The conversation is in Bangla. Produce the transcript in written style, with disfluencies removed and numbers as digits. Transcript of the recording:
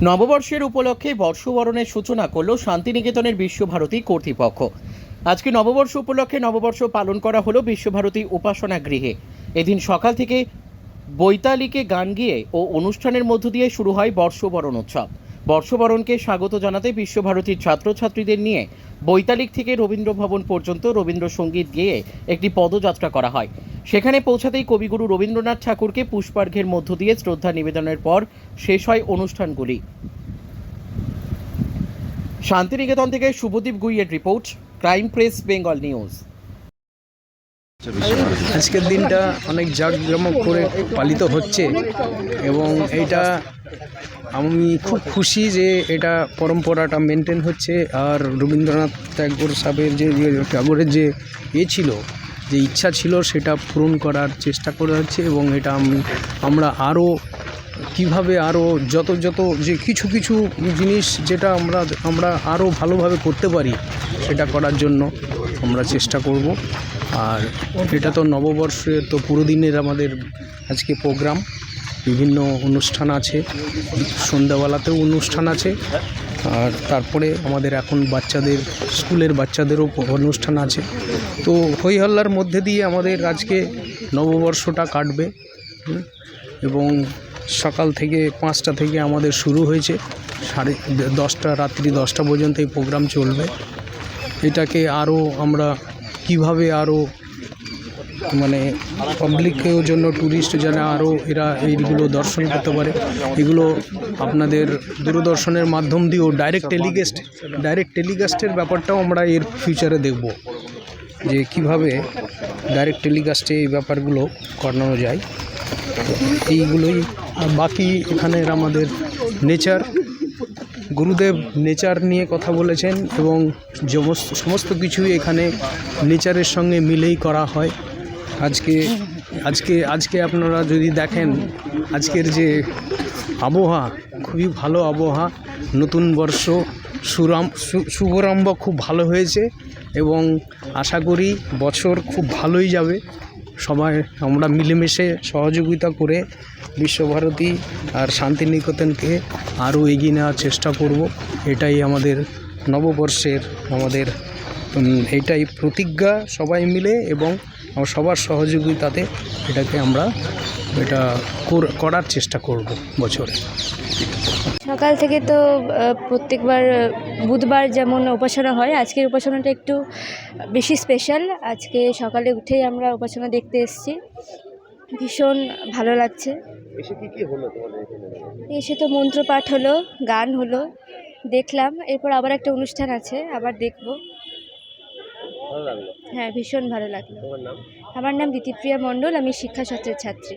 নববর্ষের উপলক্ষে বর্ষবরণের সূচনা করল শান্তিনিকেতনের বিশ্বভারতী কর্তৃপক্ষ। আজকে নববর্ষ উপলক্ষে নববর্ষ পালন করা হলো বিশ্বভারতী উপাসনা গৃহে। এদিন সকাল থেকে বৈতালিকে গান গিয়ে ও অনুষ্ঠানের মধ্য দিয়ে শুরু হয় বর্ষবরণ উৎসব। বর্ষবরণকে স্বাগত জানাতে বিশ্বভারতীর ছাত্রছাত্রীদের নিয়ে বৈতালিক থেকে রবীন্দ্র ভবন পর্যন্ত রবীন্দ্রসঙ্গীত গেয়ে একটি পদযাত্রা করা হয়। সেখানে পৌঁছাতেই কবিগুরু রবীন্দ্রনাথ ঠাকুরকে পুষ্পার্ঘ্যের মধ্য দিয়ে শ্রদ্ধা নিবেদনের পর শেষ হয় অনুষ্ঠানগুলি। শান্তিনিকেতন থেকে শুভদীপ গুইয়ের report, crime press Bengal news. আজকের দিনটা অনেক জাঁকজমক করে পালিত হচ্ছে এবং এটা আমি খুব খুশি যে এটা পরম্পরাটা মেনটেন হচ্ছে। আর রবীন্দ্রনাথ ট্যাগোর সাহেবের ট্যাগোরের যে ছিল, যে ইচ্ছা ছিল, সেটা পূরণ করার চেষ্টা করা হচ্ছে। এবং এটা আমরা আরও কীভাবে আরও যত যে কিছু জিনিস যেটা আমরা আরও ভালোভাবে করতে পারি, সেটা করার জন্য আমরা চেষ্টা করব। আর এটা তো নববর্ষের তো পুরো দিনের আমাদের আজকে প্রোগ্রাম, বিভিন্ন অনুষ্ঠান আছে, সন্ধ্যাবেলাতেও অনুষ্ঠান আছে। আর তারপরে আমাদের এখন স্কুলের বাচ্চাদেরও অনুষ্ঠান আছে। তো হই হল্লার মধ্যে দিয়ে আমাদের আজকে নববর্ষটা কাটবে। এবং সকাল থেকে 5টা থেকে আমাদের শুরু হয়েছে, 10:30 রাত্রি 10টা পর্যন্ত এই প্রোগ্রাম চলবে। এটাকে আরও আমরা কীভাবে আরও পাবলিকের জন্য, ট্যুরিস্ট যেন আরও এরা এইগুলো দর্শন করতে পারে, এগুলো আপনাদের দূরদর্শনের মাধ্যম দিয়েও ডাইরেক্ট টেলিকাস্টের ব্যাপারটাও আমরা এর ফিউচারে দেখব, যে কিভাবে ডাইরেক্ট টেলিকাস্টে এই ব্যাপারগুলো করানো যায়। এইগুলোই। বাকি এখানের আমাদের গুরুদেব নেচার নিয়ে কথা বলেছেন এবং সমস্ত কিছুই এখানে নেচারের সঙ্গে মিলেই করা হয়। আজকে আপনারা যদি দেখেন, আজকের যে আবহাওয়া, খুবই ভালো আবহাওয়া। নতুন বর্ষ শুভারম্ভ খুব ভালো হয়েছে এবং আশা করি বছর খুব ভালোই যাবে। সবাই আমরা মিলেমিশে সহযোগিতা করে বিশ্বভারতী আর শান্তিনিকেতনকে আরও এগিয়ে নেওয়ার চেষ্টা করব। এটাই আমাদের নববর্ষের এটাই প্রতিজ্ঞা, সবাই মিলে এবং সবার সহযোগিতাতে এটাকে আমরা করার চেষ্টা করব বছরে। সকাল থেকে তো প্রত্যেকবার বুধবার যেমন উপাসনা হয়, আজকের উপাসনাটা একটু বেশি স্পেশাল। আজকে সকালে উঠেই আমরা উপাসনা দেখতে এসেছি, ভীষণ ভালো লাগছে। এসে তো মন্ত্রপাঠ হলো, গান হলো, দেখলাম। এরপর আবার একটা অনুষ্ঠান আছে, আবার দেখব। হ্যাঁ, ভীষণ ভালো লাগলো। আমার নাম দিতিপ্রিয়া মণ্ডল, আমি শিক্ষাশাস্ত্রের ছাত্রী।